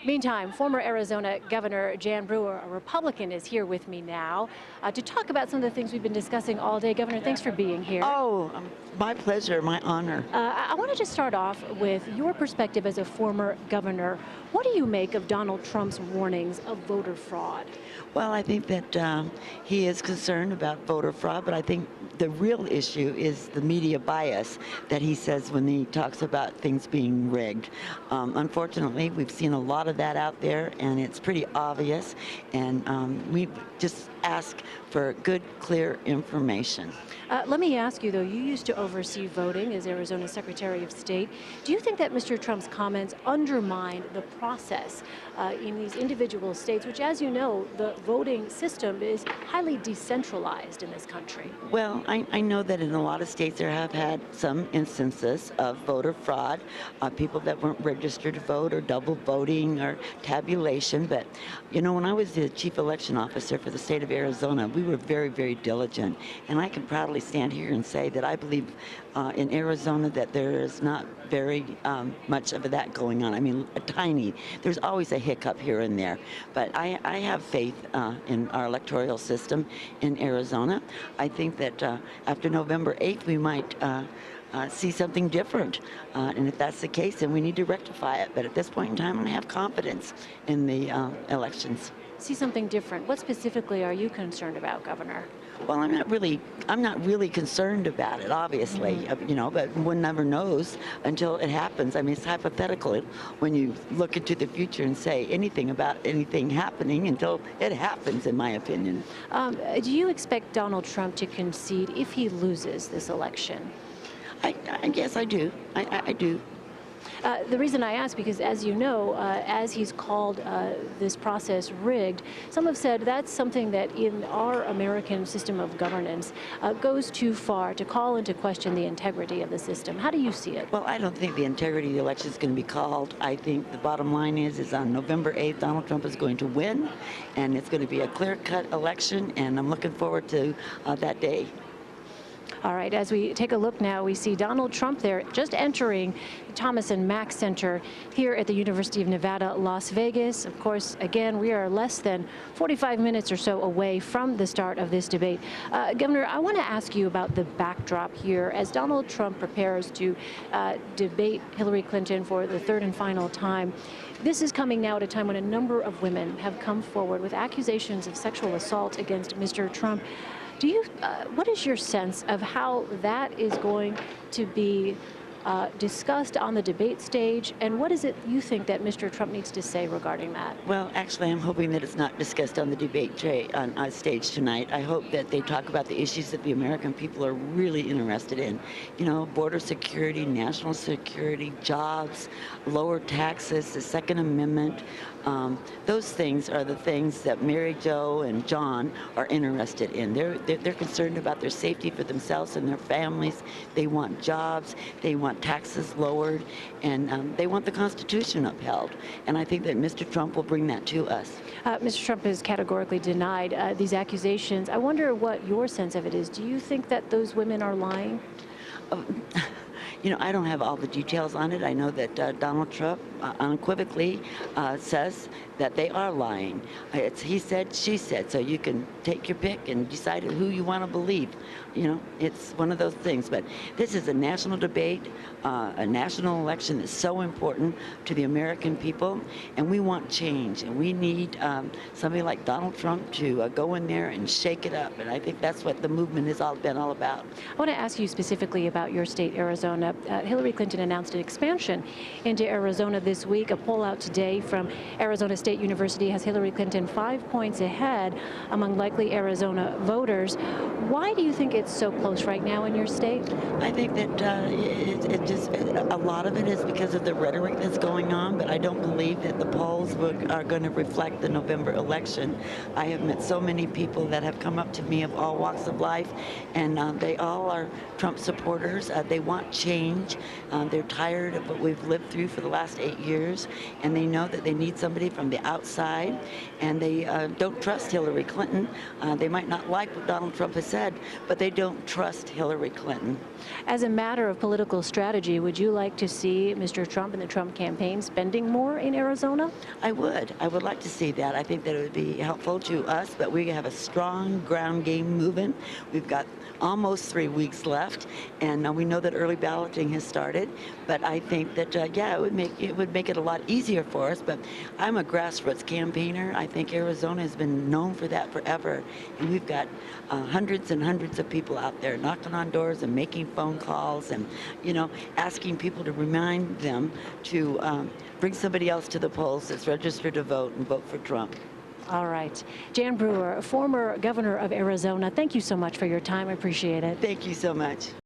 Meantime, former Arizona Governor Jan Brewer, a Republican, is here with me now to talk about some of the things we've been discussing all day. Governor, thanks for being here. Oh, my pleasure, my honor. I wanted to start off with your perspective as a former governor. What do you make of Donald Trump's warnings of voter fraud? Well, I think that he is concerned about voter fraud, but I think the real issue is the media bias that he says when he talks about things being rigged. Unfortunately, we've seen a lot of that out there, and it's pretty obvious, and we just ask for good, clear information. Let me ask you, though, you used to oversee voting as Arizona's Secretary of State. Do you think that Mr. Trump's comments undermine the process in these individual states, which, as you know, the voting system is highly decentralized in this country? Well, I know that in a lot of states there have had some instances of voter fraud, people that weren't registered to vote or double voting or tabulation. But, you know, when I was the chief election officer for the state of Arizona, we were very, very diligent. And I can proudly stand here and say that I believe in Arizona that there is not very much of that going on. I mean, a tiny. There's always a hiccup here and there. But I have faith in our electoral system in Arizona. I think that after November 8th, we might see something different. And if that's the case, then we need to rectify it. But at this point in time, I have confidence in the elections. See something different. What specifically are you concerned about, Governor? Well, I'm not really concerned about it, obviously, you know, but one never knows until it happens. I mean, it's hypothetical when you look into the future and say anything about anything happening until it happens, in my opinion. Do you expect Donald Trump to concede if he loses this election? I guess I do. I do. The reason I ask, because as you know, as he's called this process rigged, some have said that's something that in our American system of governance goes too far to call into question the integrity of the system. How do you see it? Well, I don't think the integrity of the election is going to be called. I think the bottom line is on November 8th, Donald Trump is going to win, and it's going to be a clear-cut election, and I'm looking forward to that day. All right, as we take a look now, we see Donald Trump there just entering the Thomas and Mack Center here at the University of Nevada, Las Vegas. Of course, again, we are less than 45 minutes or so away from the start of this debate. Governor, I want to ask you about the backdrop here as Donald Trump prepares to debate Hillary Clinton for the third and final time. This is coming now at a time when a number of women have come forward with accusations of sexual assault against Mr. Trump. What is your sense of how that is going to be discussed on the debate stage, and what is it you think that Mr. Trump needs to say regarding that? Well, actually, I'm hoping that it's not discussed on the debate stage tonight. I hope that they talk about the issues that the American people are really interested in. You know, border security, national security, jobs, lower taxes, the Second Amendment. Those things are the things that Mary Jo and John are interested in. They're concerned about their safety for themselves and their families. They want jobs. They want taxes lowered, and they want the Constitution upheld. And I think that Mr. Trump will bring that to us. Mr. Trump has categorically denied these accusations. I wonder what your sense of it is. Do you think that those women are lying? You know, I don't have all the details on it. I know that Donald Trump unequivocally says that they are lying. It's he said, she said, so you can take your pick and decide who you want to believe. You know, it's one of those things. But this is a national debate, a national election that's so important to the American people, and we want change, and we need somebody like Donald Trump to go in there and shake it up, and I think that's what the movement has been all about. I want to ask you specifically about your state, Arizona. Hillary Clinton announced an expansion into Arizona this week. A poll out today from Arizona State University has Hillary Clinton 5 points ahead among likely Arizona voters. Why do you think it's so close right now in your state? I think that a lot of it is because of the rhetoric that's going on, but I don't believe that the polls are going to reflect the November election. I have met so many people that have come up to me of all walks of life, and they all are Trump supporters. They want change. change. They're tired of what we've lived through for the last 8 years, and they know that they need somebody from the outside, and they don't trust Hillary Clinton. They might not like what Donald Trump has said, but they don't trust Hillary Clinton. As a matter of political strategy, would you like to see Mr. Trump and the Trump campaign spending more in Arizona? I would. I would like to see that. I think that it would be helpful to us, but we have a strong ground game moving. We've got almost 3 weeks left, and we know that early balloting has started. But I think that yeah, it would make it a lot easier for us. But I'm a grassroots campaigner. I think Arizona has been known for that forever, and we've got hundreds and hundreds of people out there knocking on doors and making phone calls, and asking people to remind them to bring somebody else to the polls that's registered to vote and vote for Trump. All right. Jan Brewer, former governor of Arizona, thank you so much for your time. I appreciate it. Thank you so much.